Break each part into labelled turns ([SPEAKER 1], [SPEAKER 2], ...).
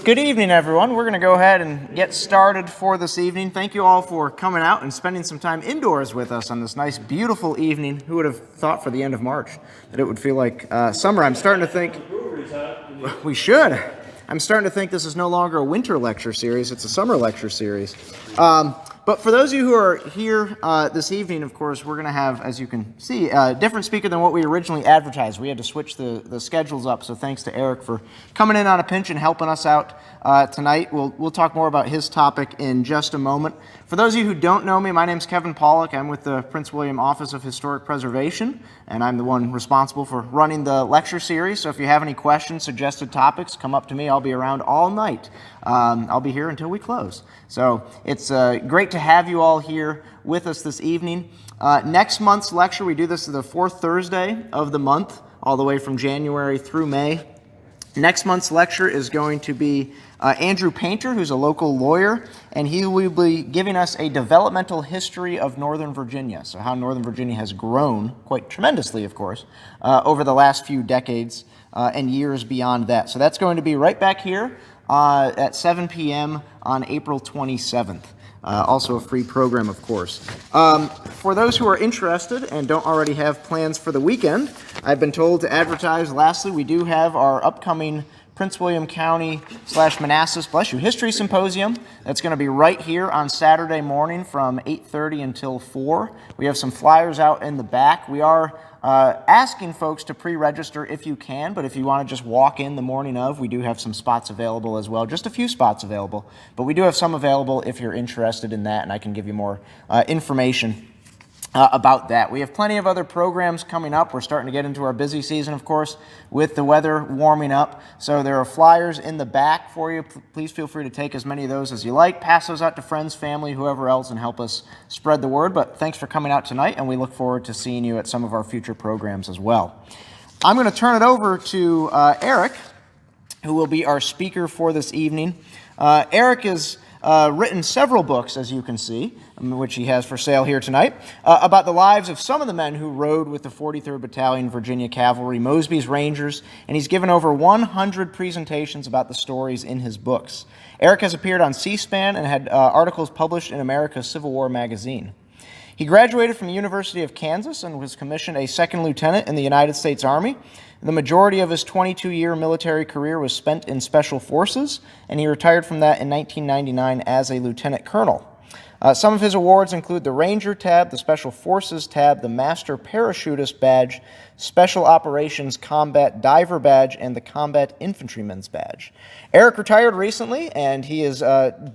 [SPEAKER 1] Good evening, everyone. We're going to go ahead and get started for this evening. Thank you all for coming out and spending some time indoors with us on this nice, beautiful evening. Who would have thought for the end of March that it would feel like summer? I'm starting to think we should. I'm starting to think this is no longer a winter lecture series. It's a summer lecture series. But for those of you who are here this evening, of course, we're going to have, as you can see, a different speaker than what we originally advertised. We had to switch the schedules up, so thanks to Eric for coming in on a pinch and helping us out tonight. We'll talk more about his topic in just a moment. For those of you who don't know me, my name's Kevin Pollack. I'm with the Prince William Office of Historic Preservation, and I'm the one responsible for running the lecture series. So if you have any questions, suggested topics, come up to me. I'll be around all night. I'll be here until we close. So it's great to have you all here with us this evening. Next month's lecture, we do this the fourth Thursday of the month, all the way from January through May. Next month's lecture is going to be Andrew Painter, who's a local lawyer, and he will be giving us a developmental history of Northern Virginia, so how Northern Virginia has grown, quite tremendously, of course, over the last few decades and years beyond that. So that's going to be right back here at 7 p.m. on April 27th. Also a free program, of course. For those who are interested and don't already have plans for the weekend, I've been told to advertise, lastly, we do have our upcoming Prince William County / Manassas, bless you, History Symposium. That's going to be right here on Saturday morning from 8:30 until 4. We have some flyers out in the back. We are asking folks to pre-register if you can, but if you want to just walk in the morning of, we do have some spots available as well, just a few spots available, but we do have some available if you're interested in that, and I can give you more information about that. We have plenty of other programs coming up. We're starting to get into our busy season, of course, with the weather warming up. So there are flyers in the back for you. Please feel free to take as many of those as you like. Pass those out to friends, family, whoever else, and help us spread the word. But thanks for coming out tonight, and we look forward to seeing you at some of our future programs as well. I'm going to turn it over to Eric, who will be our speaker for this evening. Eric has written several books, as you can see, which he has for sale here tonight, about the lives of some of the men who rode with the 43rd Battalion Virginia Cavalry, Mosby's Rangers, and he's given over 100 presentations about the stories in his books. Eric has appeared on C-SPAN and had articles published in America's Civil War magazine. He graduated from the University of Kansas and was commissioned a second lieutenant in the United States Army. The majority of his 22-year military career was spent in Special Forces, and he retired from that in 1999 as a lieutenant colonel. Some of his awards include the Ranger Tab, the Special Forces Tab, the Master Parachutist Badge, Special Operations Combat Diver Badge, and the Combat Infantryman's Badge. Eric retired recently, and he is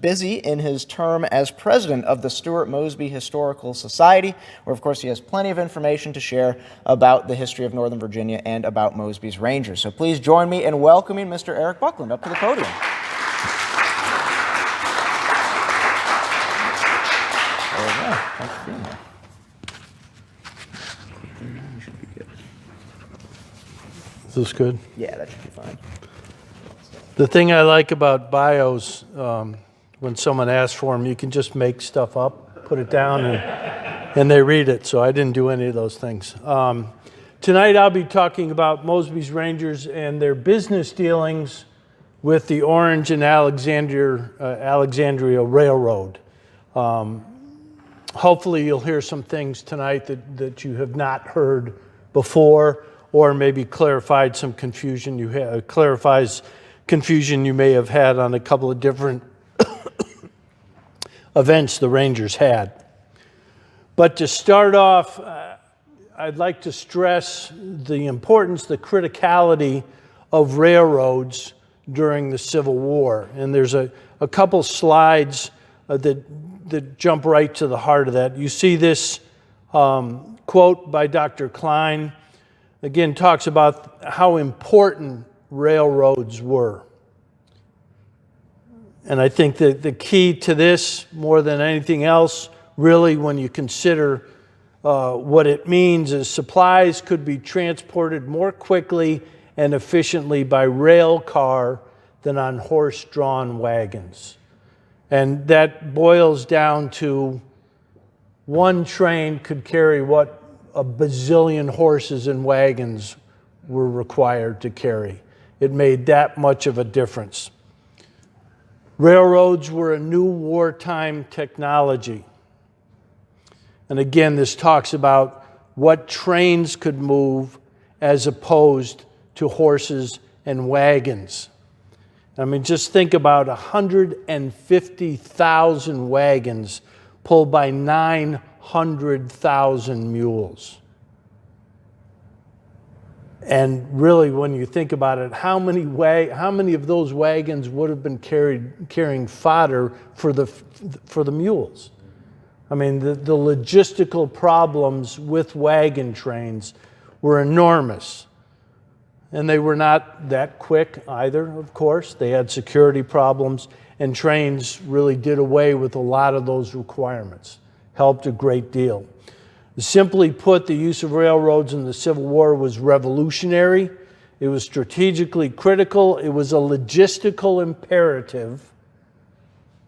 [SPEAKER 1] busy in his term as president of the Stuart Mosby Historical Society, where, of course, he has plenty of information to share about the history of Northern Virginia and about Mosby's Rangers. So please join me in welcoming Mr. Eric Buckland up to the podium. Thanks for being here. Should be good.
[SPEAKER 2] Is this good?
[SPEAKER 1] Yeah, that should be fine.
[SPEAKER 2] The thing I like about bios, when someone asks for them, you can just make stuff up, put it down, and they read it. So I didn't do any of those things. Tonight I'll be talking about Mosby's Rangers and their business dealings with the Orange and Alexandria Railroad. Hopefully you'll hear some things tonight that you have not heard before, or maybe clarifies confusion you may have had on a couple of different events the Rangers had. But to start off, I'd like to stress the importance, the criticality of railroads during the Civil War. And there's a couple slides that jump right to the heart of that. You see this quote by Dr. Klein, again, talks about how important railroads were. And I think that the key to this, more than anything else, really when you consider what it means, is supplies could be transported more quickly and efficiently by rail car than on horse-drawn wagons. And that boils down to one train could carry what a bazillion horses and wagons were required to carry. It made that much of a difference. Railroads were a new wartime technology. And again, this talks about what trains could move as opposed to horses and wagons. I mean, just think about 150,000 wagons pulled by 900,000 mules. And really, when you think about it, how many of those wagons would have been carrying fodder for the mules? I mean, the logistical problems with wagon trains were enormous. And they were not that quick either, of course. They had security problems, and trains really did away with a lot of those requirements, helped a great deal. Simply put, the use of railroads in the Civil War was revolutionary. It was strategically critical. It was a logistical imperative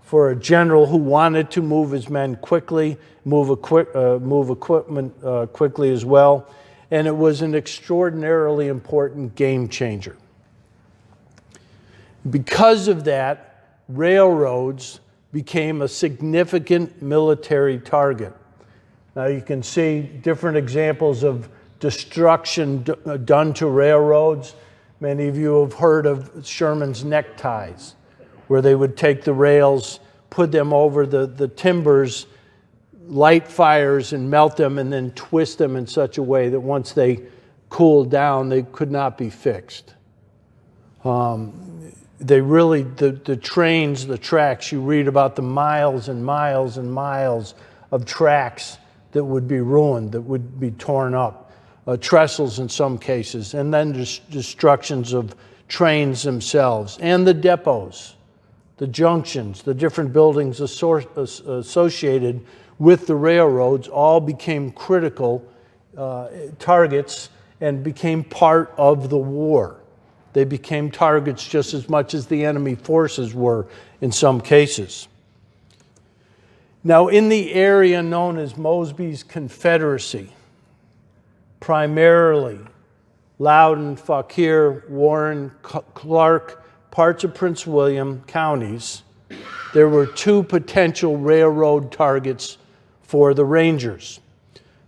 [SPEAKER 2] for a general who wanted to move his men quickly, move equipment quickly as well. And it was an extraordinarily important game changer. Because of that, railroads became a significant military target. Now you can see different examples of destruction done to railroads. Many of you have heard of Sherman's neckties, where they would take the rails, put them over the timbers, light fires and melt them, and then twist them in such a way that once they cooled down, they could not be fixed. The trains, the tracks, you read about the miles and miles and miles of tracks that would be ruined, that would be torn up, trestles in some cases, and then destructions of trains themselves, and the depots, the junctions, the different buildings associated with the railroads all became critical targets and became part of the war. They became targets just as much as the enemy forces were in some cases. Now, in the area known as Mosby's Confederacy, primarily Loudoun, Fauquier, Warren, Clark, parts of Prince William counties, there were two potential railroad targets for the Rangers: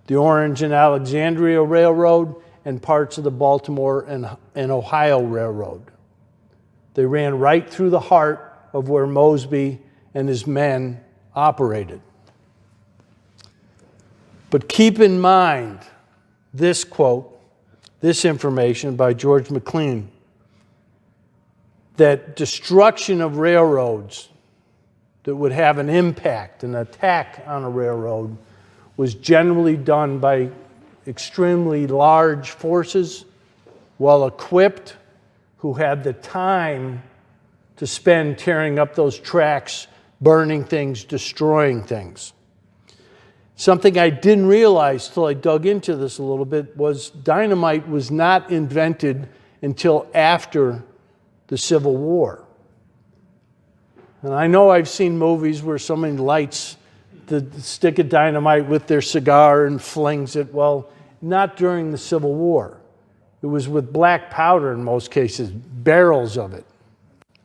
[SPEAKER 2] the Orange and Alexandria Railroad and parts of the Baltimore and Ohio Railroad. They ran right through the heart of where Mosby and his men operated. But keep in mind this quote, this information by George McLean, that destruction of railroads that would have an impact, an attack on a railroad, was generally done by extremely large forces, well equipped, who had the time to spend tearing up those tracks, burning things, destroying things. Something I didn't realize till I dug into this a little bit was dynamite was not invented until after the Civil War. And I know I've seen movies where somebody lights the stick of dynamite with their cigar and flings it. Well, not during the Civil War. It was with black powder in most cases, barrels of it.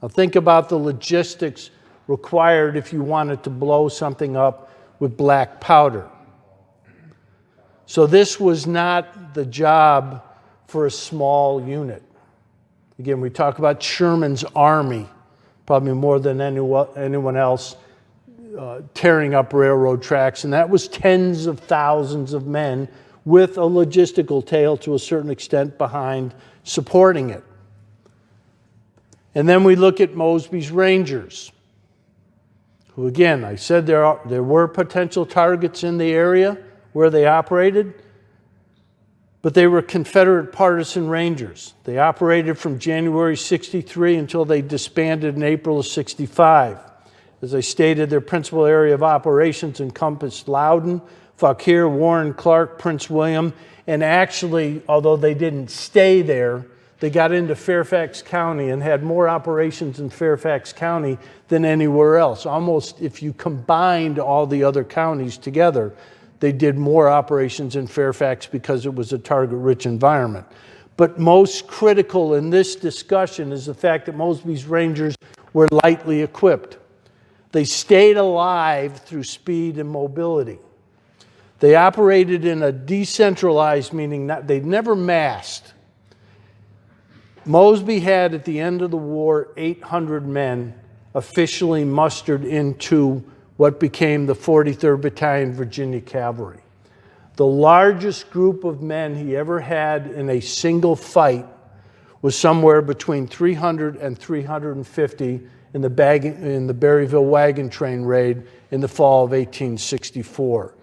[SPEAKER 2] Now think about the logistics required if you wanted to blow something up with black powder. So this was not the job for a small unit. Again, we talk about Sherman's army, probably more than anyone else, tearing up railroad tracks, and that was tens of thousands of men with a logistical tail to a certain extent behind supporting it. And then we look at Mosby's Rangers, who again, I said there were potential targets in the area where they operated, but they were Confederate partisan Rangers. They operated from January 63 until they disbanded in April of 65. As I stated, their principal area of operations encompassed Loudoun, Fauquier, Warren, Clark, Prince William, and actually, although they didn't stay there, they got into Fairfax County and had more operations in Fairfax County than anywhere else. Almost, if you combined all the other counties together, they did more operations in Fairfax because it was a target-rich environment. But most critical in this discussion is the fact that Mosby's Rangers were lightly equipped. They stayed alive through speed and mobility. They operated in a decentralized, meaning they'd never massed. Mosby had, at the end of the war, 800 men officially mustered into what became the 43rd Battalion Virginia Cavalry. The largest group of men he ever had in a single fight was somewhere between 300 and 350 in the Berryville wagon train raid in the fall of 1864.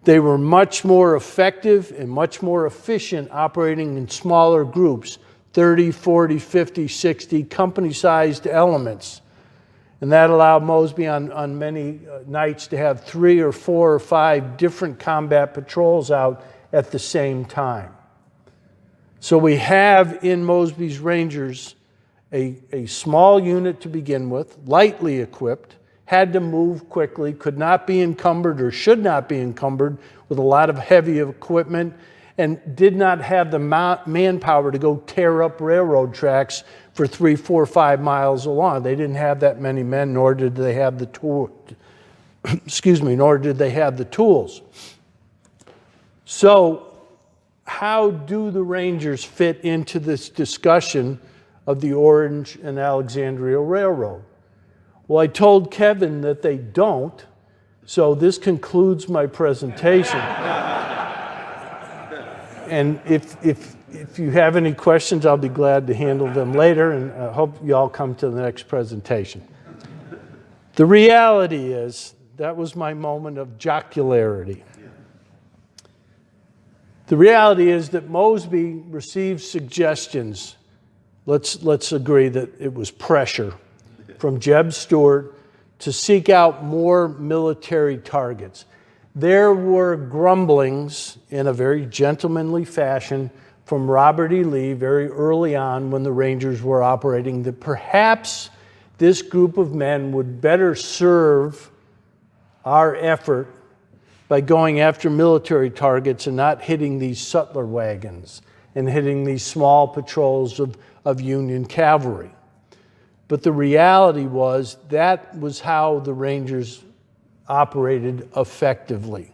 [SPEAKER 2] They were much more effective and much more efficient operating in smaller groups, 30, 40, 50, 60 company-sized elements. And that allowed Mosby on many nights to have 3 or 4 or 5 different combat patrols out at the same time. So we have in Mosby's Rangers a small unit to begin with, lightly equipped, had to move quickly, could not be encumbered or should not be encumbered with a lot of heavy equipment, and did not have the manpower to go tear up railroad tracks for 3, 4, 5 miles along. They didn't have that many men, nor did they have the nor did they have the tools. So how do the Rangers fit into this discussion of the Orange and Alexandria Railroad? Well, I told Kevin that they don't, so this concludes my presentation. And if you have any questions, I'll be glad to handle them later, and I hope you all come to the next presentation. The reality is, that was my moment of jocularity. The reality is that Mosby received suggestions, let's agree that it was pressure, from Jeb Stuart to seek out more military targets. There were grumblings in a very gentlemanly fashion from Robert E. Lee very early on when the Rangers were operating that perhaps this group of men would better serve our effort by going after military targets and not hitting these sutler wagons and hitting these small patrols of Union cavalry. But the reality was that was how the Rangers operated effectively,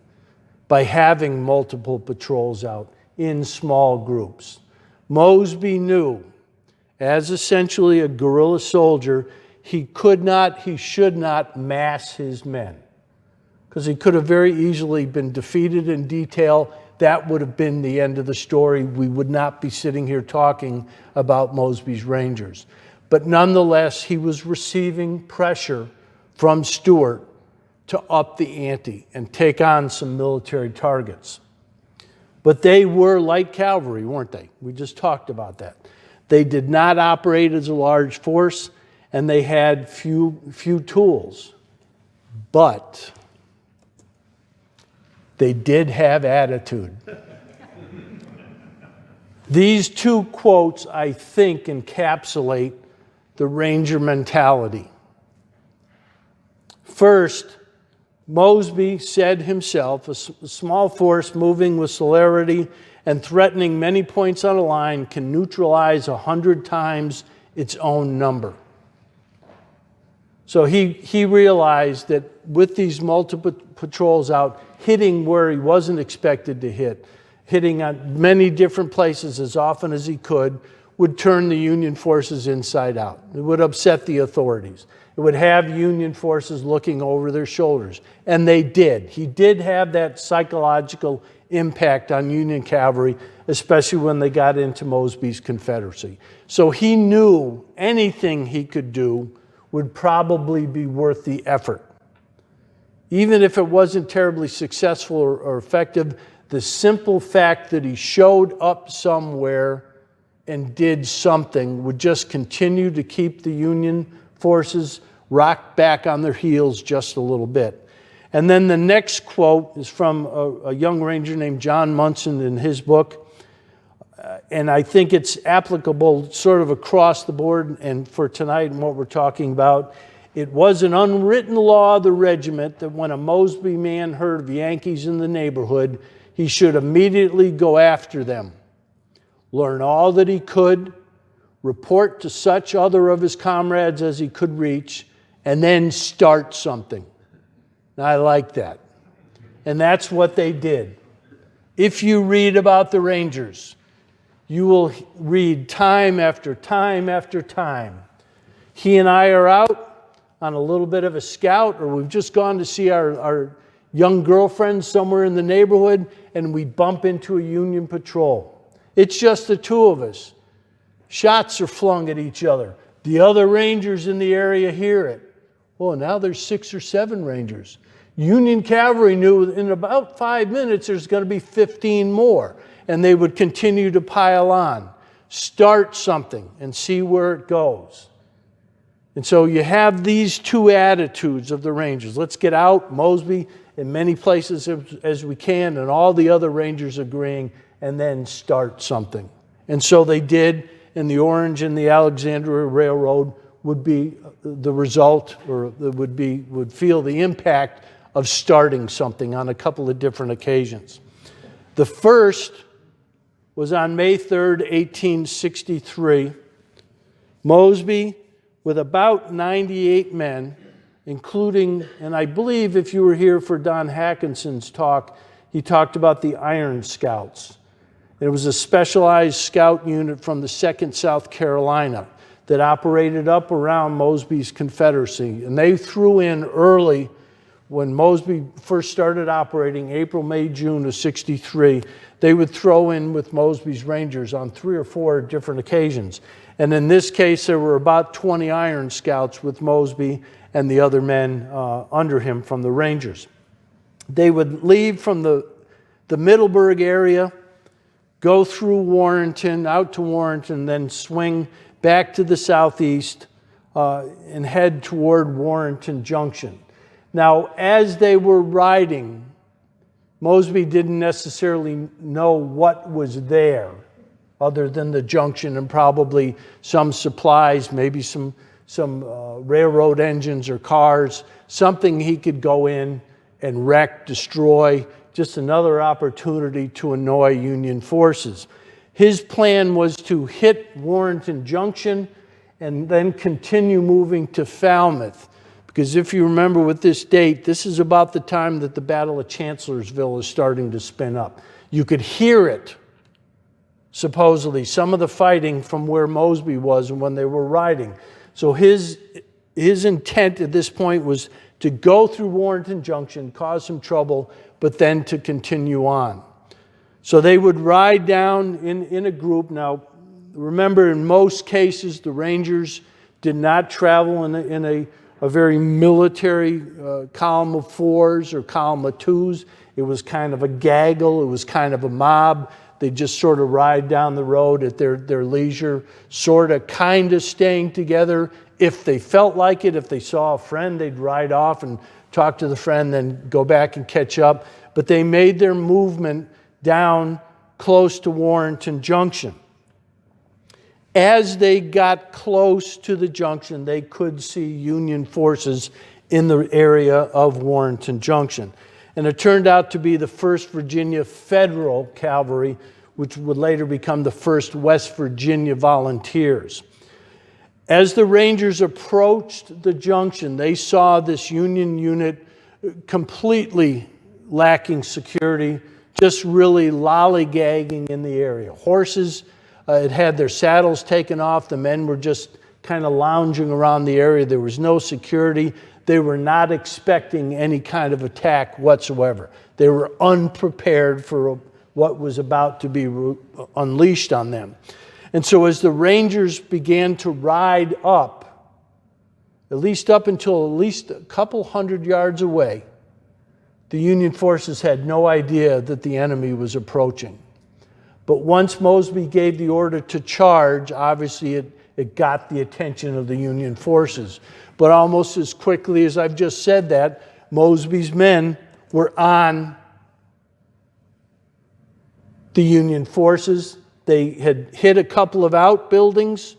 [SPEAKER 2] by having multiple patrols out in small groups. Mosby knew, as essentially a guerrilla soldier, he should not mass his men, because he could have very easily been defeated in detail. That would have been the end of the story. We would not be sitting here talking about Mosby's Rangers. But nonetheless, he was receiving pressure from Stuart to up the ante and take on some military targets. But they were light cavalry, weren't they? We just talked about that. They did not operate as a large force, and they had few tools. But they did have attitude. These 2 quotes, I think, encapsulate the Ranger mentality. First, Mosby said himself, a small force moving with celerity and threatening many points on a line can neutralize 100 times its own number. So he realized that with these multiple patrols out, hitting where he wasn't expected to hit, hitting on many different places as often as he could, would turn the Union forces inside out. It would upset the authorities. It would have Union forces looking over their shoulders. And they did. He did have that psychological impact on Union cavalry, especially when they got into Mosby's Confederacy. So he knew anything he could do would probably be worth the effort. Even if it wasn't terribly successful or effective, the simple fact that he showed up somewhere and did something would just continue to keep the Union forces rocked back on their heels just a little bit. And then the next quote is from a young Ranger named John Munson in his book. and I think it's applicable sort of across the board and for tonight and what we're talking about. It was an unwritten law of the regiment that when a Mosby man heard of Yankees in the neighborhood, he should immediately go after them, learn all that he could, report to such other of his comrades as he could reach, and then start something. Now, I like that. And that's what they did. If you read about the Rangers, you will read time after time after time. He and I are out on a little bit of a scout, or we've just gone to see our young girlfriend somewhere in the neighborhood, and we bump into a Union patrol. It's just the two of us. Shots are flung at each other. The other Rangers in the area hear it. Well, now there's 6 or 7 Rangers. Union cavalry knew in about 5 minutes there's going to be 15 more, and they would continue to pile on. Start something and see where it goes. And so you have these two attitudes of the Rangers. Let's get out, Mosby, in many places as we can, and all the other Rangers agreeing, and then start something. And so they did, and the Orange and the Alexandria Railroad would be the result, or would feel the impact of starting something on a couple of different occasions. The first was on May 3rd, 1863. Mosby, with about 98 men, including, and I believe if you were here for Don Hackinson's talk, he talked about the Iron Scouts. It was a specialized scout unit from the 2nd South Carolina that operated up around Mosby's Confederacy. And they threw in early when Mosby first started operating, April, May, June of 63. They would throw in with Mosby's Rangers on 3 or 4 different occasions. And in this case, there were about 20 Iron Scouts with Mosby and the other men under him from the Rangers. They would leave from the Middleburg area, go through Warrenton, out to Warrenton, then swing back to the southeast and head toward Warrenton Junction. Now, as they were riding, Mosby didn't necessarily know what was there other than the junction and probably some supplies, maybe some railroad engines or cars, something he could go in and wreck, destroy, just another opportunity to annoy Union forces. His plan was to hit Warrenton Junction and then continue moving to Falmouth. Because if you remember with this date, this is about the time that the Battle of Chancellorsville is starting to spin up. You could hear it, supposedly, some of the fighting from where Mosby was and when they were riding. So his intent at this point was to go through Warrenton Junction, cause some trouble, but then to continue on. So they would ride down in a group. Now, remember, in most cases, the Rangers did not travel in a very military column of 4s or column of 2s. It was kind of a gaggle. It was kind of a mob. They just sort of ride down the road at their leisure, sort of kind of staying together. If they felt like it, if they saw a friend, they'd ride off and talk to the friend, then go back and catch up. But they made their movement down close to Warrenton Junction. As they got close to the junction, they could see Union forces in the area of Warrenton Junction. And it turned out to be the 1st Virginia Federal Cavalry, which would later become the 1st West Virginia Volunteers. As the Rangers approached the junction, they saw this Union unit completely lacking security, just really lollygagging in the area. Horses had had their saddles taken off. The men were just kind of lounging around the area. There was no security. They were not expecting any kind of attack whatsoever. They were unprepared for what was about to be unleashed on them. And so as the Rangers began to ride up, at least up until at least a couple hundred yards away, the Union forces had no idea that the enemy was approaching. But once Mosby gave the order to charge, obviously it got the attention of the Union forces. But almost as quickly as I've just said that, Mosby's men were on the Union forces, They had hit a couple of outbuildings.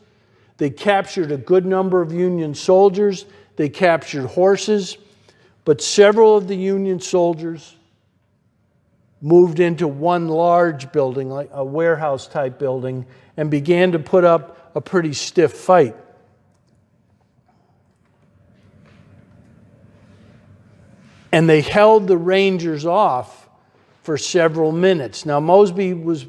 [SPEAKER 2] They captured a good number of Union soldiers. They captured horses. But several of the Union soldiers moved into one large building, like a warehouse-type building, and began to put up a pretty stiff fight. And they held the Rangers off for several minutes. Now, Mosby was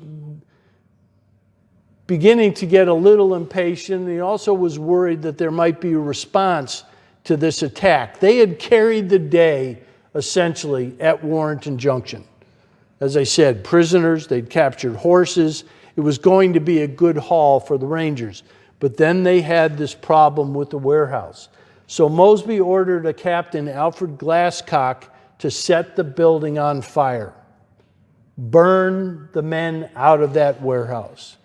[SPEAKER 2] beginning to get a little impatient. He also was worried that there might be a response to this attack. They had carried the day, essentially, at Warrenton Junction. As I said, prisoners, they'd captured horses. It was going to be a good haul for the Rangers. But then they had this problem with the warehouse. So Mosby ordered a Captain Alfred Glasscock to set the building on fire. Burn the men out of that warehouse.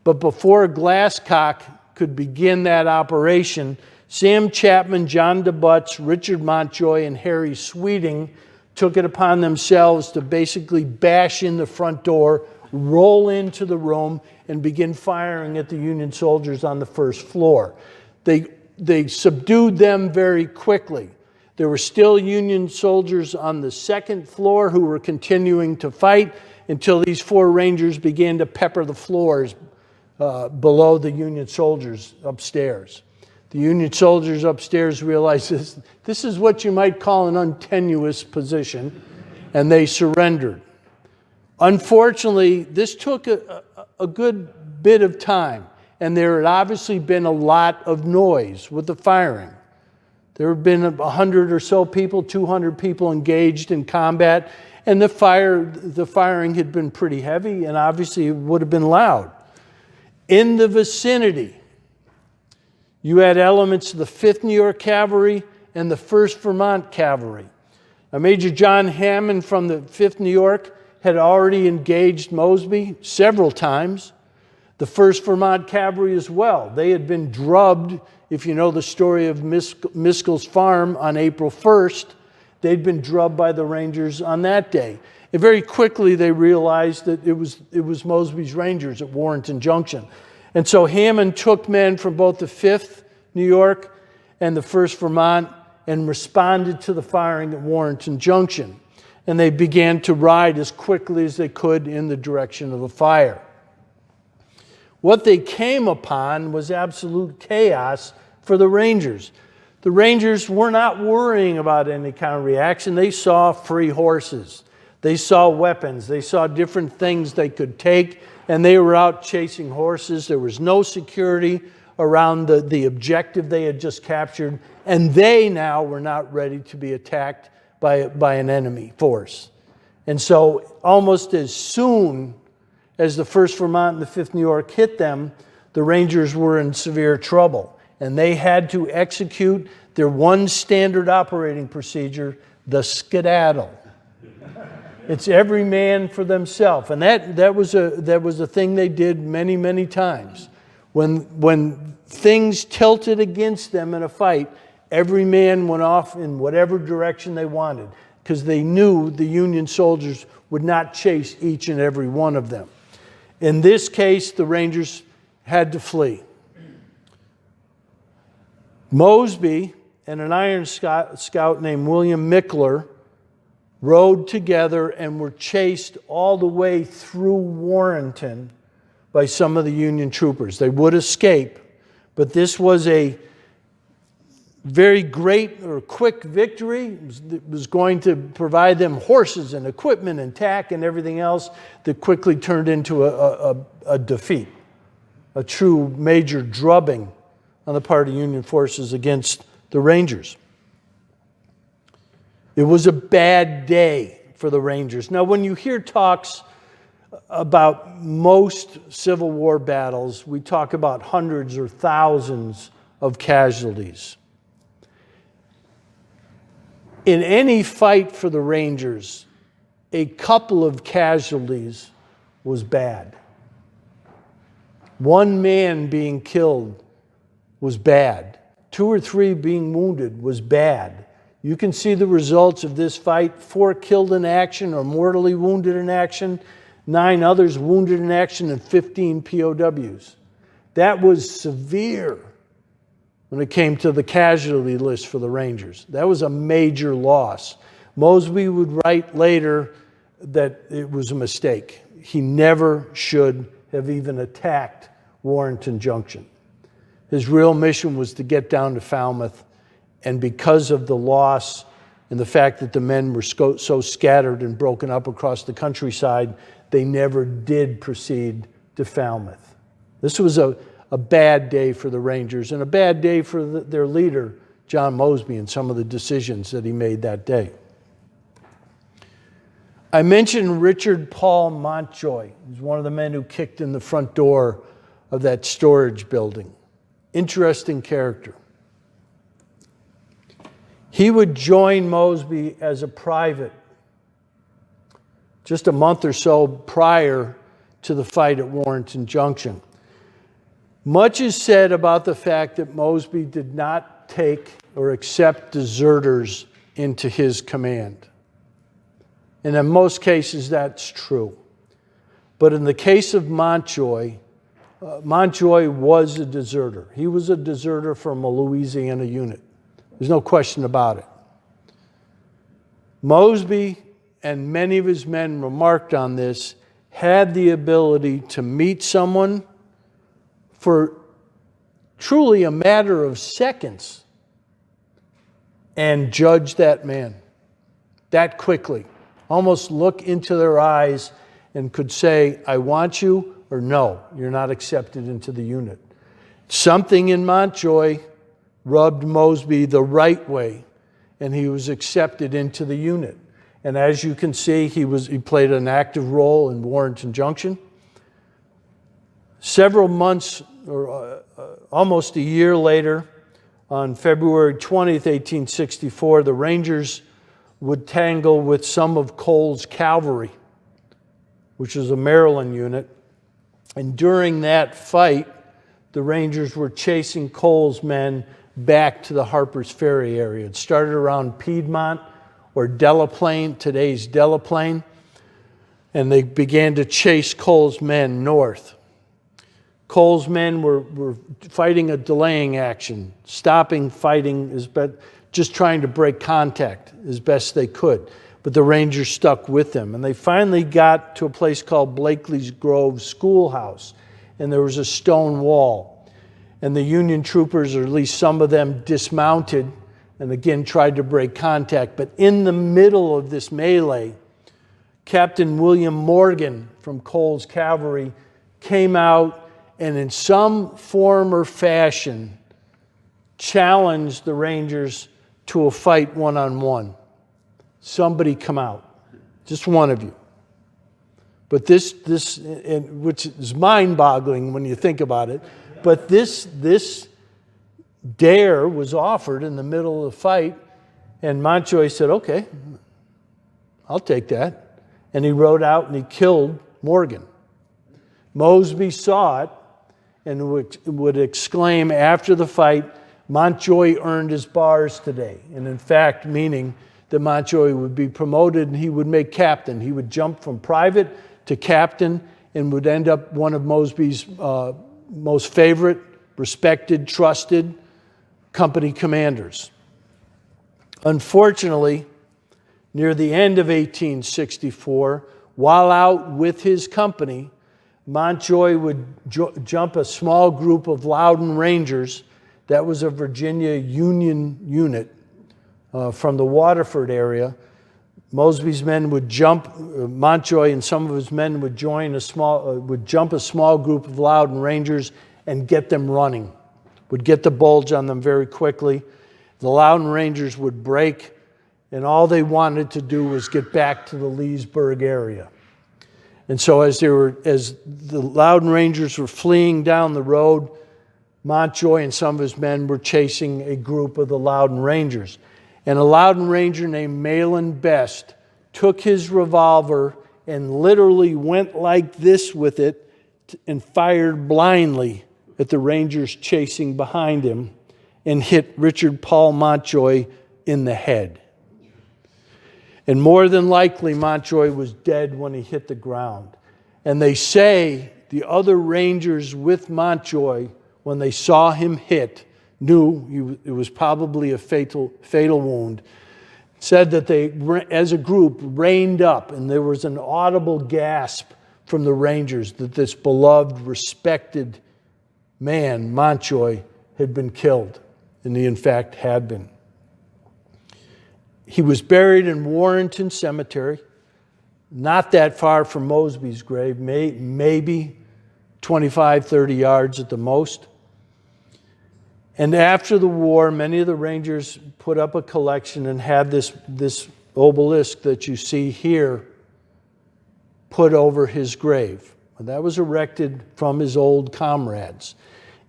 [SPEAKER 2] But before Glasscock could begin that operation, Sam Chapman, John DeButz, Richard Montjoy, and Harry Sweeting took it upon themselves to basically bash in the front door, roll into the room, and begin firing at the Union soldiers on the first floor. They subdued them very quickly. There were still Union soldiers on the second floor who were continuing to fight until these four Rangers began to pepper the floors below the Union soldiers upstairs. The Union soldiers upstairs realized this is what you might call an untenuous position, and they surrendered. Unfortunately, this took a good bit of time, and there had obviously been a lot of noise with the firing. There had been 100 or so people, 200 people engaged in combat, and the firing had been pretty heavy, and obviously it would have been loud. In the vicinity, you had elements of the 5th New York Cavalry and the 1st Vermont Cavalry. Now, Major John Hammond from the 5th New York had already engaged Mosby several times. The 1st Vermont Cavalry as well. They had been drubbed, if you know the story of Miskel's Farm on April 1st, they'd been drubbed by the Rangers on that day. And very quickly they realized that it was Mosby's Rangers at Warrenton Junction. And so Hammond took men from both the 5th New York and the 1st Vermont and responded to the firing at Warrenton Junction. And they began to ride as quickly as they could in the direction of the fire. What they came upon was absolute chaos for the Rangers. The Rangers were not worrying about any kind of reaction. They saw free horses. They saw weapons. They saw different things they could take, and they were out chasing horses. There was no security around the objective they had just captured, and they now were not ready to be attacked by an enemy force. And so almost as soon as the 1st Vermont and the 5th New York hit them, the Rangers were in severe trouble. And they had to execute their one standard operating procedure, the skedaddle. It's every man for themselves. And that was a thing they did many, many times. When things tilted against them in a fight, every man went off in whatever direction they wanted, because they knew the Union soldiers would not chase each and every one of them. In this case, the Rangers had to flee. Mosby and an Iron Scout named William Mickler rode together and were chased all the way through Warrenton by some of the Union troopers. They would escape, but this was a very great or quick victory. It was going to provide them horses and equipment and tack and everything else that quickly turned into a defeat, a true major drubbing on the part of Union forces against the Rangers. It was a bad day for the Rangers. Now, when you hear talks about most Civil War battles, we talk about hundreds or thousands of casualties. In any fight for the Rangers, a couple of casualties was bad. One man being killed was bad. 2 or 3 being wounded was bad. You can see the results of this fight. 4 killed in action or mortally wounded in action. 9 others wounded in action, and 15 POWs. That was severe when it came to the casualty list for the Rangers. That was a major loss. Mosby would write later that it was a mistake. He never should have even attacked Warrenton Junction. His real mission was to get down to Falmouth, and because of the loss and the fact that the men were so scattered and broken up across the countryside, they never did proceed to Falmouth. This was a bad day for the Rangers and a bad day for their leader, John Mosby, and some of the decisions that he made that day. I mentioned Richard Paul Montjoy. He's one of the men who kicked in the front door of that storage building. Interesting character. He would join Mosby as a private just a month or so prior to the fight at Warrenton Junction. Much is said about the fact that Mosby did not take or accept deserters into his command. And in most cases, that's true. But in the case of Montjoy, Montjoy was a deserter. He was a deserter from a Louisiana unit. There's no question about it. Mosby and many of his men remarked on this, had the ability to meet someone for truly a matter of seconds and judge that man that quickly. Almost look into their eyes and could say, I want you, or no, you're not accepted into the unit. Something in Montjoy rubbed Mosby the right way, and he was accepted into the unit. And as you can see, he played an active role in Warrenton Junction. Several months, or almost a year later, on February 20th, 1864, the Rangers would tangle with some of Cole's cavalry, which was a Maryland unit. And during that fight, the Rangers were chasing Cole's men back to the Harper's Ferry area. It started around Piedmont, or Delaplane, today's Delaplane, and they began to chase Cole's men north. Cole's men were fighting a delaying action, stopping fighting, just trying to break contact as best they could. But the Rangers stuck with them, and they finally got to a place called Blakely's Grove Schoolhouse, and there was a stone wall. And the Union troopers, or at least some of them, dismounted and again tried to break contact. But in the middle of this melee, Captain William Morgan from Cole's cavalry came out and in some form or fashion challenged the Rangers to a fight one-on-one. Somebody come out, just one of you. But this, which is mind-boggling when you think about it, but this dare was offered in the middle of the fight, and Montjoy said, okay, I'll take that. And he rode out and he killed Morgan. Mosby saw it and would exclaim after the fight, Montjoy earned his bars today. And in fact, meaning that Montjoy would be promoted and he would make captain. He would jump from private to captain and would end up one of Mosby's most favorite, respected, trusted company commanders. Unfortunately, near the end of 1864, while out with his company, Montjoy would jump a small group of Loudon Rangers. That was a Virginia Union unit from the Waterford area. Mosby's men would jump, Montjoy and some of his men would jump a small group of Loudon Rangers and get them running, would get the bulge on them very quickly. The Loudon Rangers would break, and all they wanted to do was get back to the Leesburg area. And so as the Loudon Rangers were fleeing down the road, Montjoy and some of his men were chasing a group of the Loudon Rangers. And a Loudon Ranger named Malin Best took his revolver and literally went like this with it and fired blindly at the Rangers chasing behind him and hit Richard Paul Montjoy in the head. And more than likely, Montjoy was dead when he hit the ground. And they say the other Rangers with Montjoy, when they saw him hit, knew it was probably a fatal wound, said that they, as a group, reined up, and there was an audible gasp from the Rangers that this beloved, respected man, Montjoy, had been killed, and he in fact had been. He was buried in Warrenton Cemetery, not that far from Mosby's grave, maybe 25, 30 yards at the most. And after the war, many of the Rangers put up a collection and had this obelisk that you see here put over his grave. That was erected from his old comrades.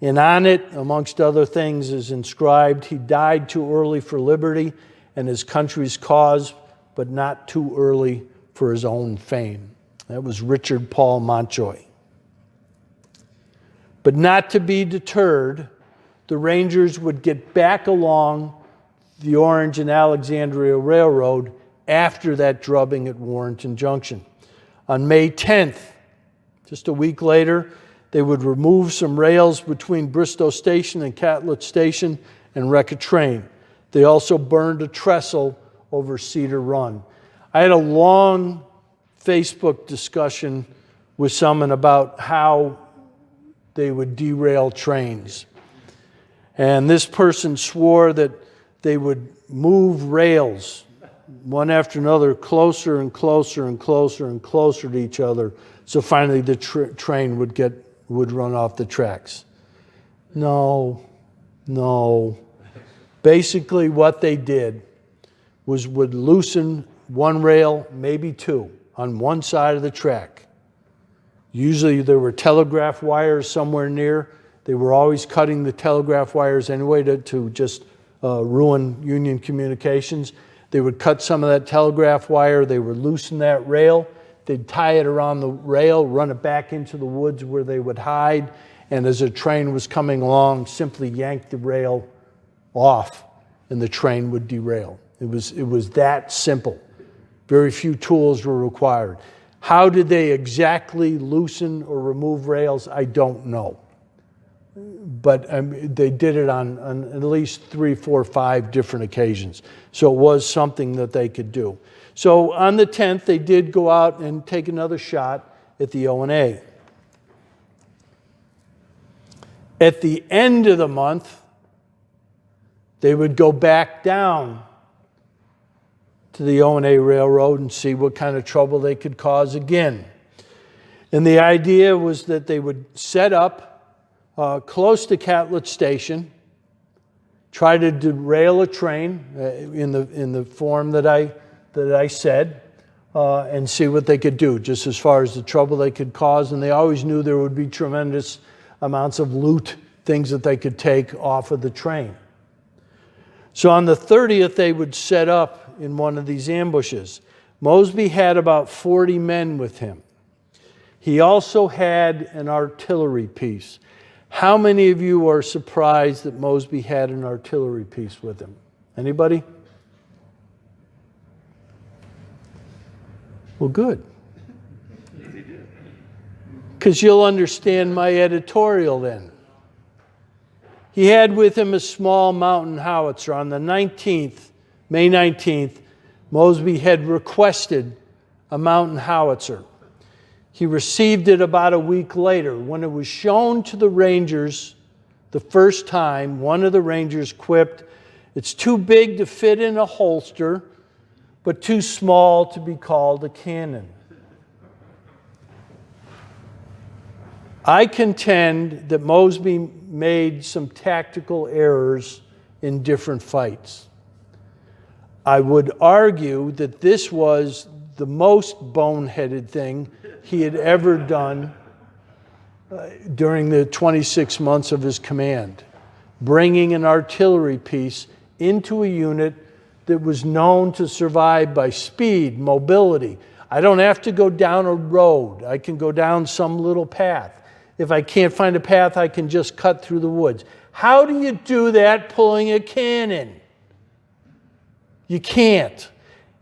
[SPEAKER 2] And on it, amongst other things, is inscribed, "He died too early for liberty and his country's cause, but not too early for his own fame." That was Richard Paul Montjoy. But not to be deterred, the Rangers would get back along the Orange and Alexandria Railroad after that drubbing at Warrenton Junction. On May 10th, just a week later, they would remove some rails between Bristow Station and Catlett Station and wreck a train. They also burned a trestle over Cedar Run. I had a long Facebook discussion with someone about how they would derail trains. And this person swore that they would move rails one after another closer and closer and closer and closer to each other, so finally the train would run off the tracks. No. Basically what they did would loosen one rail, maybe two, on one side of the track. Usually there were telegraph wires somewhere near. They were always cutting the telegraph wires anyway to just ruin Union communications. They would cut some of that telegraph wire. They would loosen that rail. They'd tie it around the rail, run it back into the woods where they would hide. And as a train was coming along, simply yank the rail off and the train would derail. It was that simple. Very few tools were required. How did they exactly loosen or remove rails? I don't know. But they did it on at least 3, 4, 5 different occasions. So it was something that they could do. So on the 10th, they did go out and take another shot at the O&A. At the end of the month, they would go back down to the O&A Railroad and see what kind of trouble they could cause again. And the idea was that they would set up close to Catlett Station, try to derail a train in the form that I said, and see what they could do, just as far as the trouble they could cause. And they always knew there would be tremendous amounts of loot, things that they could take off of the train. So on the 30th, they would set up in one of these ambushes. Mosby had about 40 men with him. He also had an artillery piece. How many of you are surprised that Mosby had an artillery piece with him? Anybody? Well, good. Because you'll understand my editorial then. He had with him a small mountain howitzer. On the 19th, May 19th, Mosby had requested a mountain howitzer. He received it about a week later. When it was shown to the Rangers the first time, one of the Rangers quipped, "It's too big to fit in a holster, but too small to be called a cannon." I contend that Mosby made some tactical errors in different fights. I would argue that this was the most boneheaded thing he had ever done during the 26 months of his command, bringing an artillery piece into a unit that was known to survive by speed, mobility. I don't have to go down a road. I can go down some little path. If I can't find a path, I can just cut through the woods. How do you do that pulling a cannon? You can't.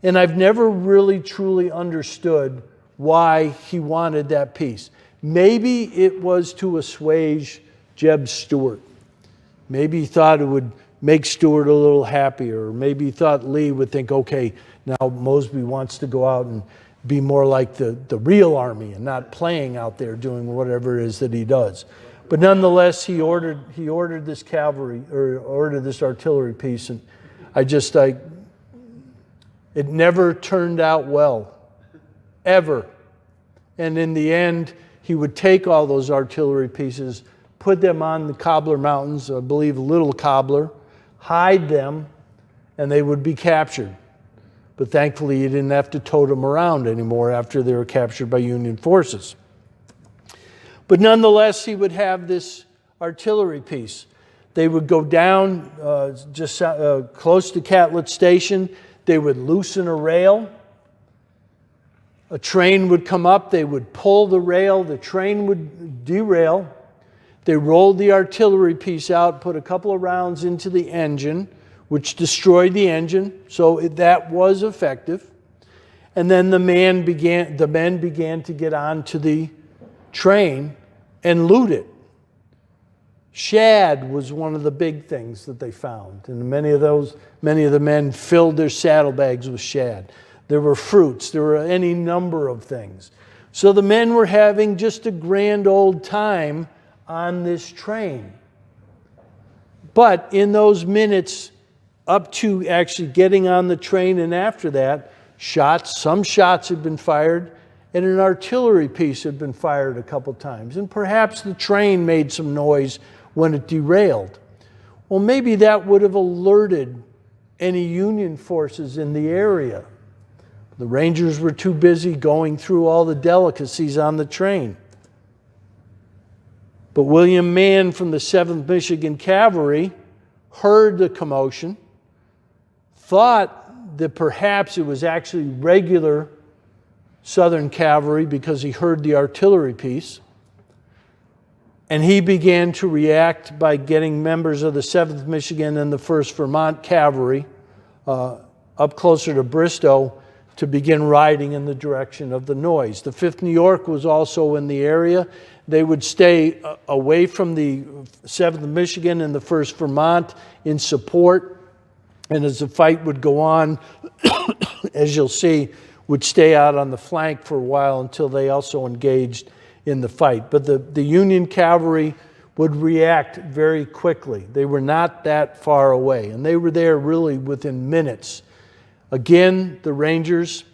[SPEAKER 2] And I've never really truly understood why he wanted that peace. Maybe it was to assuage Jeb Stuart. Maybe he thought it would make Stuart a little happier. Or maybe he thought Lee would think, okay, now Mosby wants to go out and be more like the real army and not playing out there doing whatever it is that he does. But nonetheless, he ordered this cavalry, or ordered this artillery piece, and it never turned out well, ever. And in the end, he would take all those artillery pieces, put them on the Cobbler Mountains, I believe Little Cobbler, hide them, and they would be captured. But thankfully, he didn't have to tote them around anymore after they were captured by Union forces. But nonetheless, he would have this artillery piece. They would go down just close to Catlett Station. They would loosen a rail. A train would come up. They would pull the rail. The train would derail. They rolled the artillery piece out, put a couple of rounds into the engine, which destroyed the engine. So that was effective. And then the men began to get onto the train and loot it. Shad was one of the big things that they found. And many of the men filled their saddlebags with shad. There were fruits. There were any number of things. So the men were having just a grand old time on this train. But in those minutes up to actually getting on the train and after that, some shots had been fired, and an artillery piece had been fired a couple times. And perhaps the train made some noise when it derailed. Well, maybe that would have alerted any Union forces in the area. The Rangers were too busy going through all the delicacies on the train. But William Mann from the 7th Michigan Cavalry heard the commotion, thought that perhaps it was actually regular Southern cavalry because he heard the artillery piece. And he began to react by getting members of the 7th Michigan and the 1st Vermont Cavalry up closer to Bristow to begin riding in the direction of the noise. The 5th New York was also in the area. They would stay away from the 7th Michigan and the 1st Vermont in support. And as the fight would go on, as you'll see, would stay out on the flank for a while until they also engaged in the fight. But the Union cavalry would react very quickly. They were not that far away, and they were there really within minutes. Again, the Rangers,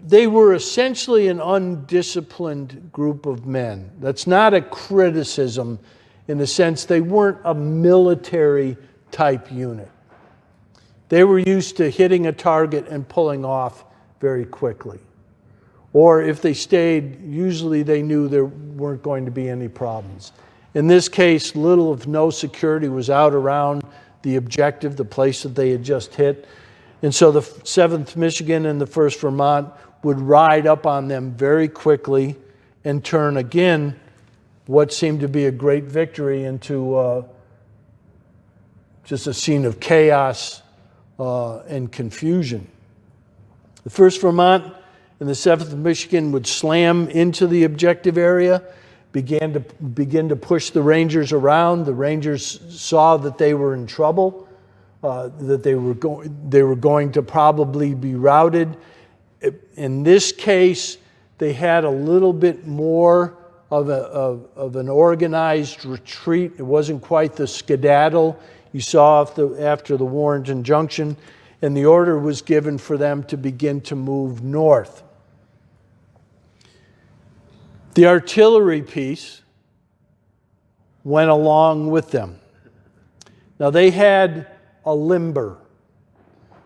[SPEAKER 2] they were essentially an undisciplined group of men. That's not a criticism in the sense they weren't a military type unit. They were used to hitting a target and pulling off very quickly. Or if they stayed, usually they knew there weren't going to be any problems. In this case, little of no security was out around the objective, the place that they had just hit. And so the 7th Michigan and the 1st Vermont would ride up on them very quickly and turn again what seemed to be a great victory into just a scene of chaos and confusion. The 1st Vermont and the 7th Michigan would slam into the objective area, begin to push the Rangers around. The Rangers saw that they were in trouble, that they were going to probably be routed. In this case, they had a little bit more of an organized retreat. It wasn't quite the skedaddle you saw after the Warrenton Junction, and the order was given for them to begin to move north. The artillery piece went along with them. Now they had a limber.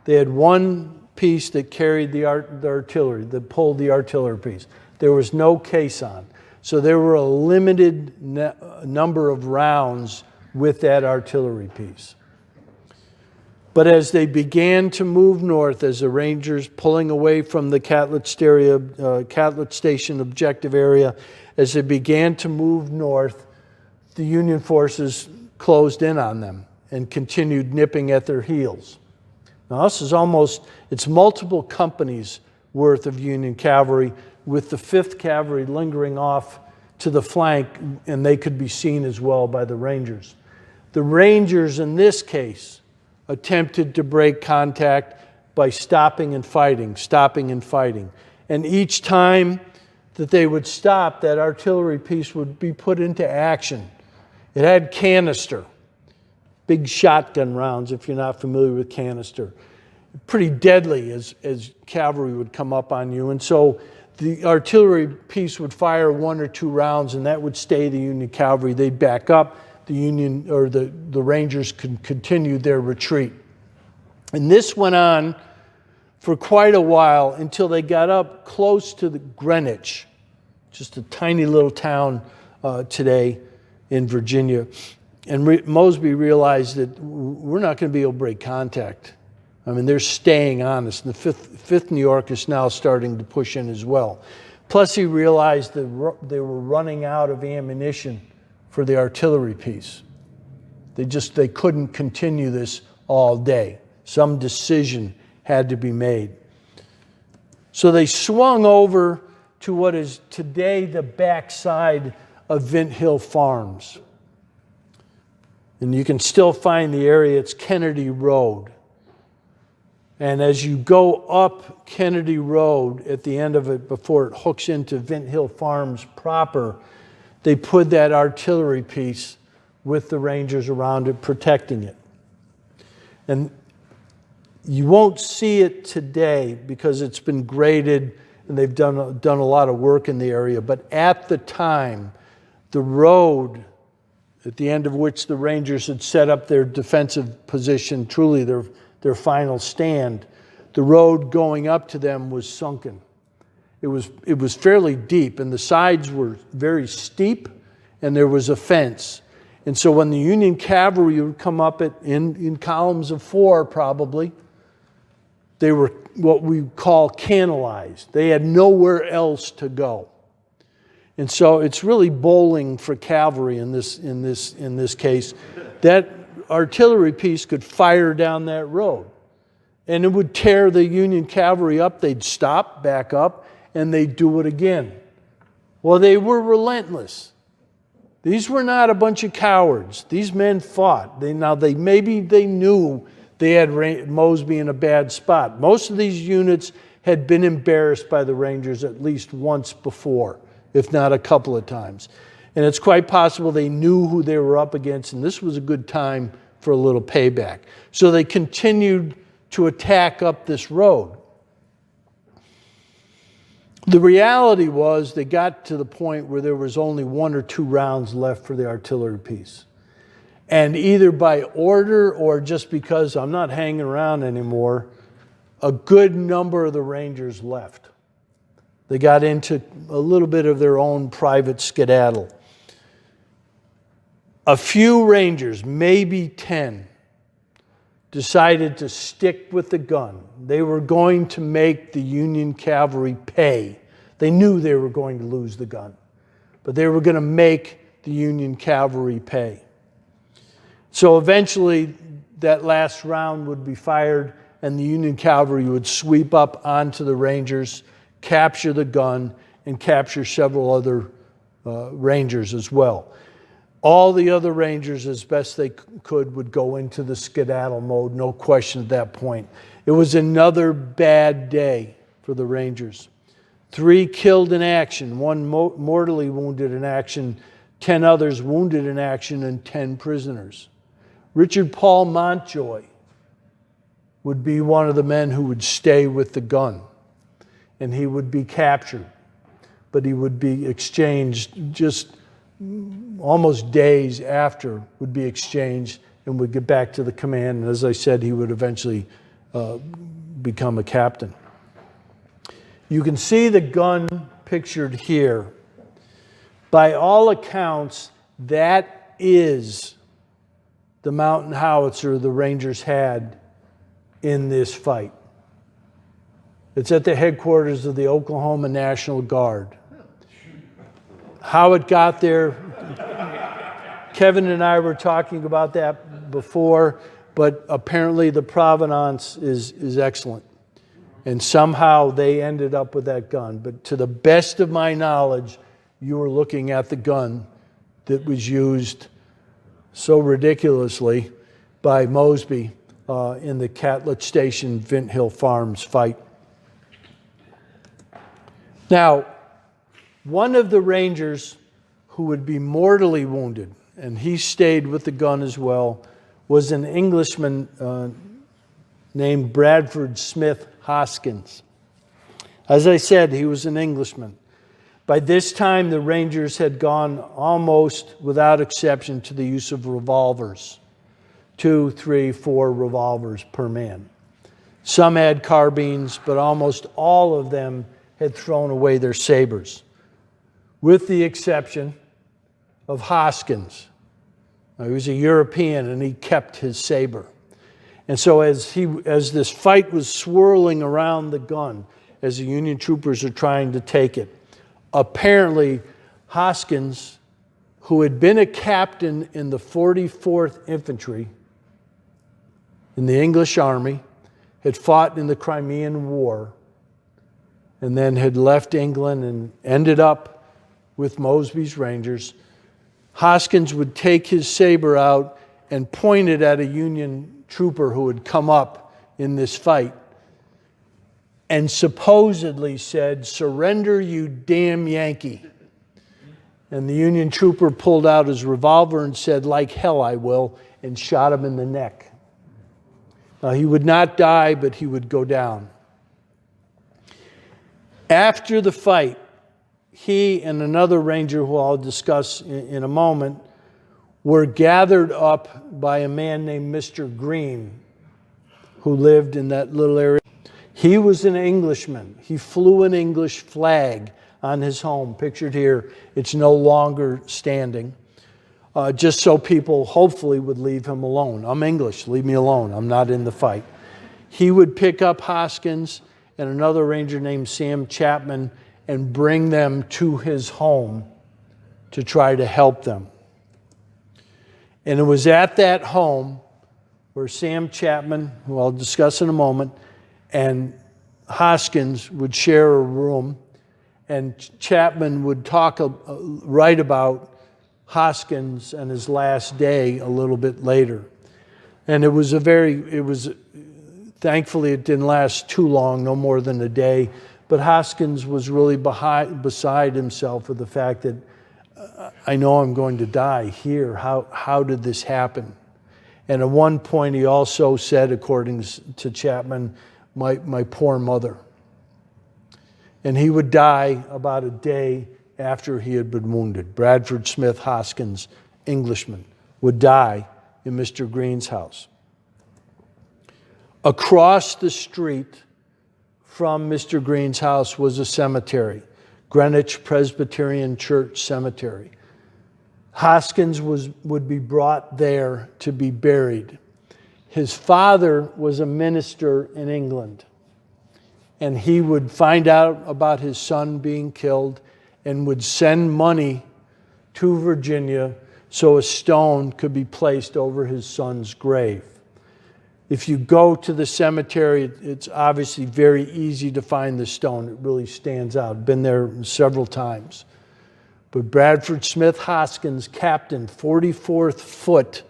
[SPEAKER 2] They had one piece that carried the artillery, that pulled the artillery piece. There was no caisson. So there were a limited number of rounds with that artillery piece. But as they began to move north, as the Rangers pulling away from the Catlett Station objective area, as they began to move north, the Union forces closed in on them and continued nipping at their heels. Now this is it's multiple companies worth of Union cavalry, with the 5th Cavalry lingering off to the flank, and they could be seen as well by the Rangers. The Rangers, in this case, attempted to break contact by stopping and fighting, stopping and fighting. And each time that they would stop, that artillery piece would be put into action. It had canister, big shotgun rounds, if you're not familiar with canister. Pretty deadly as cavalry would come up on you. And so the artillery piece would fire 1 or 2 rounds, and that would stay the Union cavalry. They'd back up. The Union, or the Rangers, could continue their retreat. And this went on for quite a while until they got up close to the Greenwich, just a tiny little town today in Virginia. And Mosby realized that we're not going to be able to break contact. I mean, they're staying on us. And the 5th New York is now starting to push in as well. Plus, he realized that they were running out of ammunition for the artillery piece. They couldn't continue this all day. Some decision had to be made. So they swung over to what is today the backside of Vint Hill Farms. And you can still find the area. It's Kennedy Road. And as you go up Kennedy Road at the end of it, before it hooks into Vint Hill Farms proper, they put that artillery piece with the Rangers around it, protecting it. And you won't see it today because it's been graded and they've done a lot of work in the area. But at the time, the road at the end of which the Rangers had set up their defensive position, truly their final stand, the road going up to them was sunken. It was fairly deep, and the sides were very steep, and there was a fence. And so when the Union cavalry would come up in columns of 4 probably, they were what we call canalized. They had nowhere else to go. And so it's really bowling for cavalry in this case. That artillery piece could fire down that road, and it would tear the Union cavalry up. They'd stop, back up, and they'd do it again. Well, they were relentless. These were not a bunch of cowards. These men fought. Maybe they knew they had Mosby in a bad spot. Most of these units had been embarrassed by the Rangers at least once before, if not a couple of times. And it's quite possible they knew who they were up against, and this was a good time for a little payback. So they continued to attack up this road. The reality was they got to the point where there was only 1 or 2 rounds left for the artillery piece. And either by order or just because I'm not hanging around anymore, a good number of the Rangers left. They got into a little bit of their own private skedaddle. A few Rangers, maybe 10, decided to stick with the gun. They were going to make the Union cavalry pay. They knew they were going to lose the gun, but they were going to make the Union cavalry pay. So eventually, that last round would be fired, and the Union cavalry would sweep up onto the Rangers, capture the gun, and capture several other Rangers as well. All the other Rangers, as best they could, would go into the skedaddle mode, no question at that point. It was another bad day for the Rangers. 3 killed in action, 1 mortally wounded in action, 10 others wounded in action, and 10 prisoners. Richard Paul Montjoy would be one of the men who would stay with the gun, and he would be captured, but he would be exchanged just almost days after, would be exchanged and would get back to the command. And as I said, he would eventually become a captain. You can see the gun pictured here. By all accounts, that is the mountain howitzer the Rangers had in this fight. It's at the headquarters of the Oklahoma National Guard. How it got there, Kevin and I were talking about that before, but apparently the provenance is excellent. And somehow they ended up with that gun. But to the best of my knowledge, you were looking at the gun that was used so ridiculously by Mosby in the Catlett Station Vint Hill Farms fight. Now, one of the Rangers who would be mortally wounded, and he stayed with the gun as well, was an Englishman named Bradford Smith Hoskins. As I said, he was an Englishman. By this time, the Rangers had gone almost without exception to the use of revolvers. 2, 3, 4 revolvers per man. Some had carbines, but almost all of them had thrown away their sabers, with the exception of Hoskins. Now, he was a European and he kept his saber. And so as this fight was swirling around the gun, as the Union troopers are trying to take it, apparently Hoskins, who had been a captain in the 44th Infantry in the English Army, had fought in the Crimean War, and then had left England and ended up with Mosby's Rangers. Hoskins would take his saber out and point it at a Union trooper who had come up in this fight and supposedly said, "Surrender, you damn Yankee." And the Union trooper pulled out his revolver and said, "Like hell I will," and shot him in the neck. Now, he would not die, but he would go down. After the fight, he and another Ranger, who I'll discuss in a moment, were gathered up by a man named Mr. Green, who lived in that little area. He was an Englishman. He flew an English flag on his home, pictured here. It's no longer standing, just so people hopefully would leave him alone. I'm English, leave me alone. I'm not in the fight. He would pick up Hoskins and another Ranger named Sam Chapman and bring them to his home to try to help them. And it was at that home where Sam Chapman, who I'll discuss in a moment, and Hoskins would share a room, and Chapman would write about Hoskins and his last day a little bit later. And thankfully it didn't last too long, no more than a day, but Hoskins was really beside himself with the fact that I know I'm going to die here. How did this happen? And at one point he also said, according to Chapman, my poor mother. And he would die about a day after he had been wounded. Bradford Smith Hoskins, Englishman, would die in Mr. Green's house. Across the street from Mr. Green's house was a cemetery, Greenwich Presbyterian Church Cemetery. Hoskins would be brought there to be buried. His father was a minister in England, and he would find out about his son being killed and would send money to Virginia so a stone could be placed over his son's grave. If you go to the cemetery, it's obviously very easy to find the stone. It really stands out. Been there several times. But Bradford Smith Hoskins, Captain, 44th Foot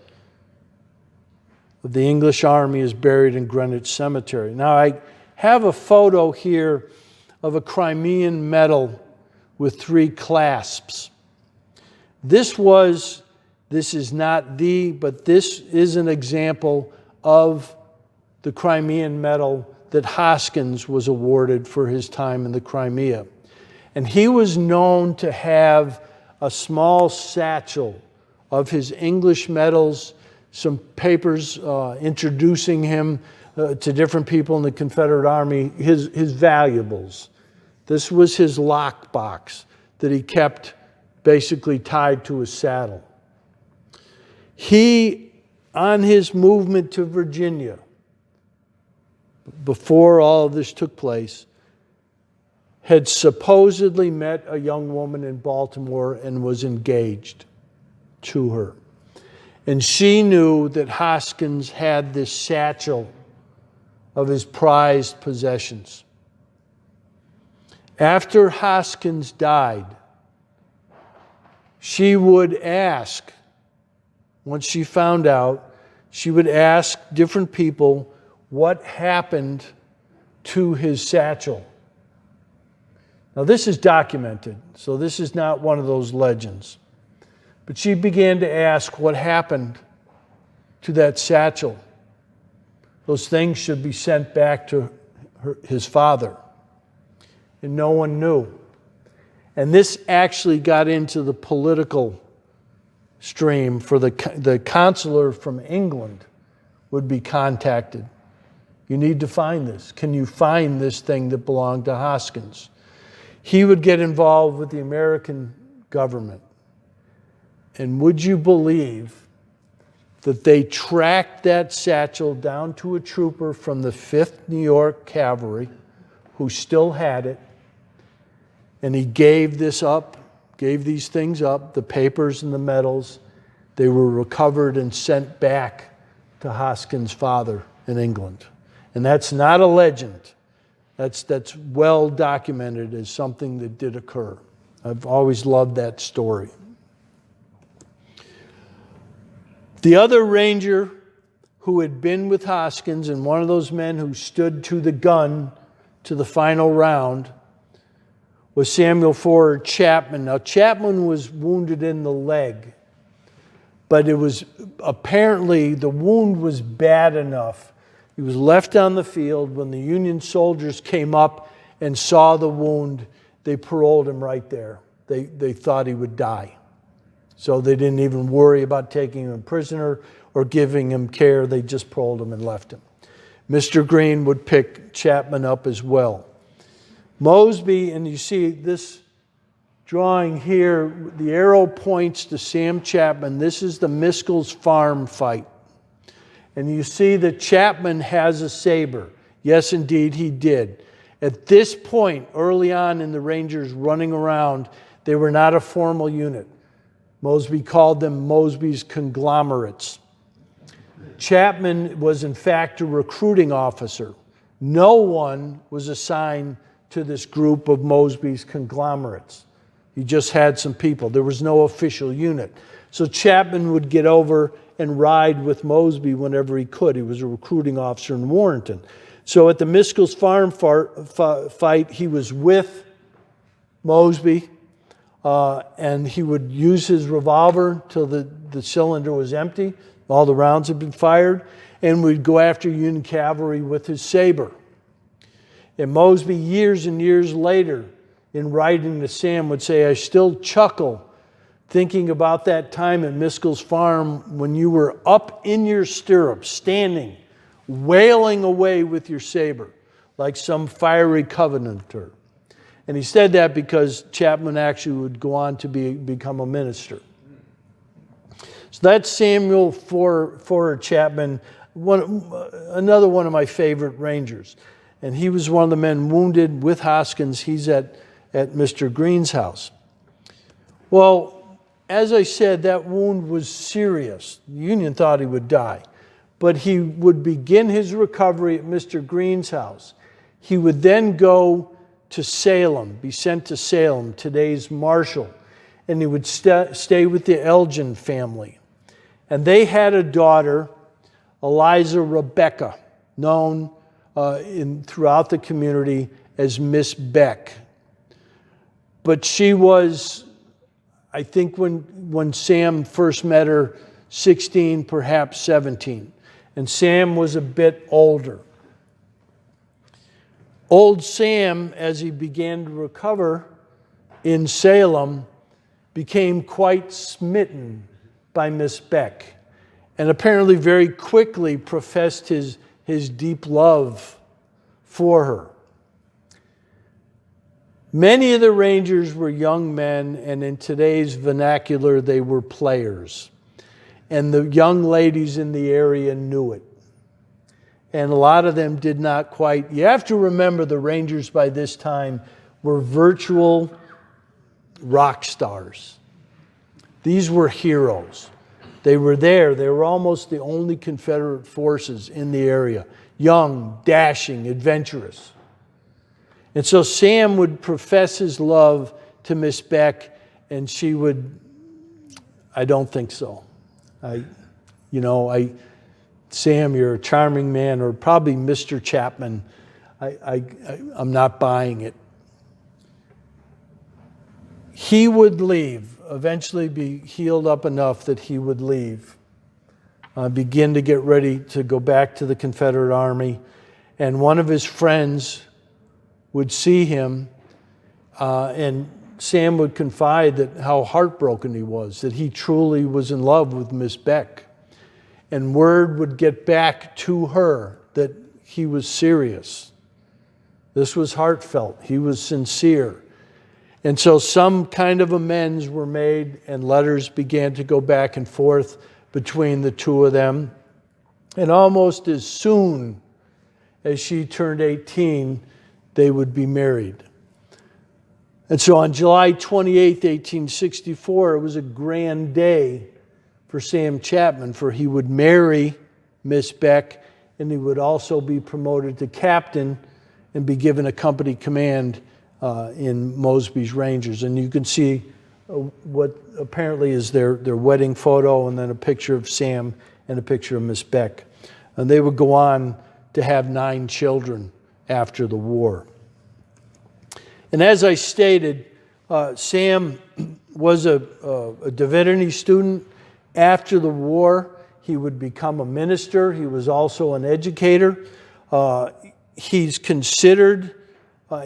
[SPEAKER 2] of the English Army, is buried in Greenwich Cemetery. Now, I have a photo here of a Crimean medal with 3 clasps. This is not but this is an example of the Crimean medal that Hoskins was awarded for his time in the Crimea. And he was known to have a small satchel of his English medals, some papers introducing him to different people in the Confederate Army, his valuables. This was his lockbox that he kept basically tied to his saddle. He, on his movement to Virginia, before all of this took place, had supposedly met a young woman in Baltimore and was engaged to her. And she knew that Hoskins had this satchel of his prized possessions. After Hoskins died, she would ask, once she found out, she would ask different people what happened to his satchel. Now, this is documented, so this is not one of those legends. But she began to ask what happened to that satchel. Those things should be sent back to his father. And no one knew. And this actually got into the political stream for the consular from England would be contacted. You need to find this. Can you find this thing that belonged to Hoskins? He would get involved with the American government. And would you believe that they tracked that satchel down to a trooper from the 5th New York Cavalry who still had it, and he gave these things up, the papers and the medals. They were recovered and sent back to Hoskins' father in England. And that's not a legend. That's well documented as something that did occur. I've always loved that story. The other ranger who had been with Hoskins and one of those men who stood to the gun to the final round was Samuel Ford Chapman. Now, Chapman was wounded in the leg, but it was apparently the wound was bad enough. He was left on the field. When the Union soldiers came up and saw the wound, they paroled him right there. They thought he would die. So they didn't even worry about taking him prisoner or giving him care. They just paroled him and left him. Mr. Green would pick Chapman up as well. Mosby, and you see this drawing here, the arrow points to Sam Chapman. This is the Miskel's Farm fight. And you see that Chapman has a saber. Yes, indeed, he did. At this point, early on in the Rangers running around, they were not a formal unit. Mosby called them Mosby's conglomerates. Chapman was, in fact, a recruiting officer. No one was assigned to this group of Mosby's conglomerates. He just had some people. There was no official unit. So Chapman would get over and ride with Mosby whenever he could. He was a recruiting officer in Warrenton. So at the Miskel's Farm fight, he was with Mosby, and he would use his revolver till the cylinder was empty, all the rounds had been fired, and would go after Union cavalry with his saber. And Mosby, years and years later, in writing to Sam, would say, "I still chuckle thinking about that time at Miskel's Farm when you were up in your stirrups, standing, wailing away with your saber, like some fiery Covenanter." And he said that because Chapman actually would go on to become a minister. So that's Samuel Ford Chapman, another one of my favorite Rangers. And he was one of the men wounded with Hoskins. He's at Mr. Green's house. Well, as I said, that wound was serious. The Union thought he would die. But he would begin his recovery at Mr. Green's house. He would then go to Salem, be sent to Salem, today's Marshall. And he would stay with the Elgin family. And they had a daughter, Eliza Rebecca, known throughout the community as Miss Beck. But she was, I think when Sam first met her, 16, perhaps 17. And Sam was a bit older. Old Sam, as he began to recover in Salem, became quite smitten by Miss Beck, and apparently very quickly professed his deep love for her. Many of the Rangers were young men, and in today's vernacular, they were players. And the young ladies in the area knew it. And a lot of them did not quite. You have to remember the Rangers by this time were virtual rock stars. These were heroes. They were there. They were almost the only Confederate forces in the area. young, dashing, adventurous. And so Sam would profess his love to Miss Beck, and she would, I don't think so. Sam, you're a charming man, or probably Mr. Chapman. I'm not buying it. He would leave, eventually be healed up enough that he would leave, begin to get ready to go back to the Confederate Army. And one of his friends would see him, and Sam would confide that how heartbroken he was, that he truly was in love with Miss Beck. And word would get back to her that he was serious. This was heartfelt. He was sincere. And so some kind of amends were made, and letters began to go back and forth between the two of them. And almost as soon as she turned 18, they would be married. And so on July 28, 1864, it was a grand day for Sam Chapman, for he would marry Miss Beck, and he would also be promoted to captain and be given a company command in Mosby's Rangers. And you can see what apparently is their wedding photo, and then a picture of Sam and a picture of Miss Beck. And they would go on to have 9 children after the war. And as I stated, Sam was a divinity student. After the war, he would become a minister. He was also an educator. He's considered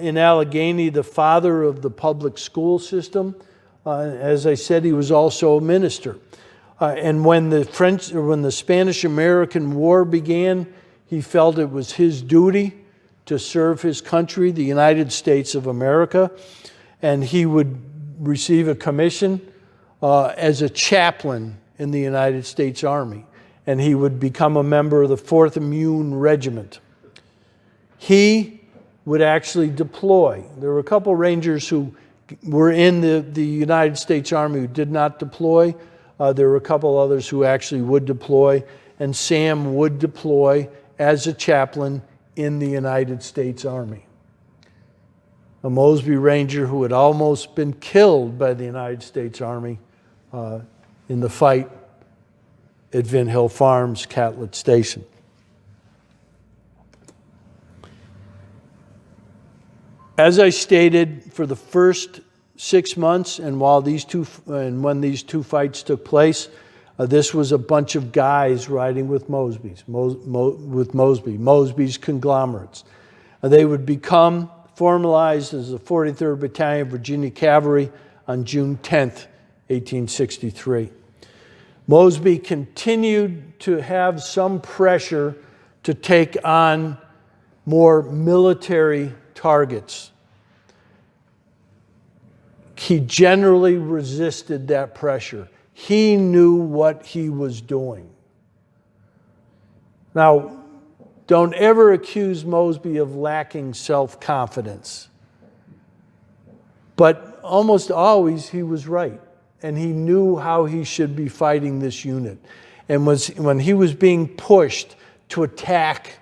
[SPEAKER 2] in Allegheny the father of the public school system. As I said, he was also a minister. And when the Spanish-American War began, he felt it was his duty to serve his country, the United States of America, and he would receive a commission as a chaplain in the United States Army, and he would become a member of the 4th Immune Regiment. He would actually deploy. There were a couple Rangers who were in the United States Army who did not deploy. There were a couple others who actually would deploy, and Sam would deploy as a chaplain in the United States Army. A Mosby Ranger who had almost been killed by the United States Army in the fight at Vin Hill Farms, Catlett Station. As I stated, for the first 6 months, and when these two fights took place, this was a bunch of guys riding with Mosby's conglomerates. They would become formalized as the 43rd Battalion Virginia Cavalry on June 10th, 1863. Mosby continued to have some pressure to take on more military targets. He generally resisted that pressure. He knew what he was doing. Now, don't ever accuse Mosby of lacking self-confidence. But almost always he was right, and he knew how he should be fighting this unit. And when he was being pushed to attack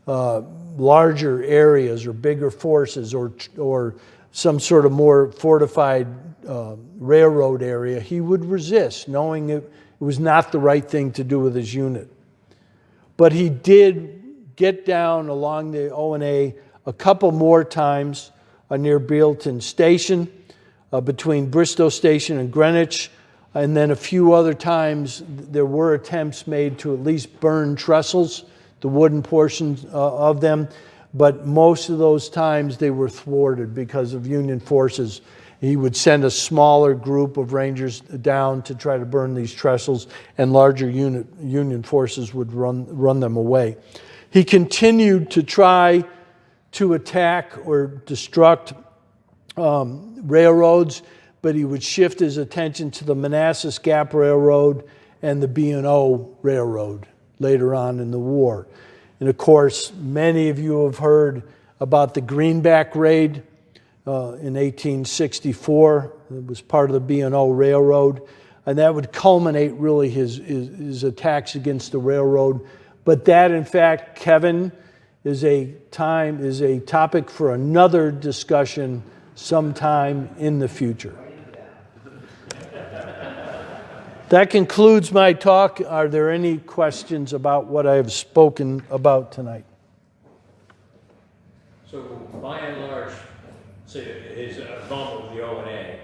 [SPEAKER 2] larger areas or bigger forces or some sort of more fortified railroad area, he would resist, knowing it was not the right thing to do with his unit. But he did get down along the O&A a couple more times near Bealeton Station, between Bristow Station and Greenwich, and then a few other times there were attempts made to at least burn trestles, the wooden portions of them, but most of those times they were thwarted because of Union forces. He would send a smaller group of Rangers down to try to burn these trestles, and larger Union forces would run them away. He continued to try to attack or destruct railroads, but he would shift his attention to the Manassas Gap Railroad and the B&O Railroad later on in the war. And of course, many of you have heard about the Greenback Raid in 1864. It was part of the B&O Railroad, and that would culminate really his attacks against the railroad. But that, in fact, Kevin, is a topic for another discussion sometime in the future. That concludes my talk. Are there any questions about what I have spoken about tonight?
[SPEAKER 3] So by and large, say his involvement with the O&A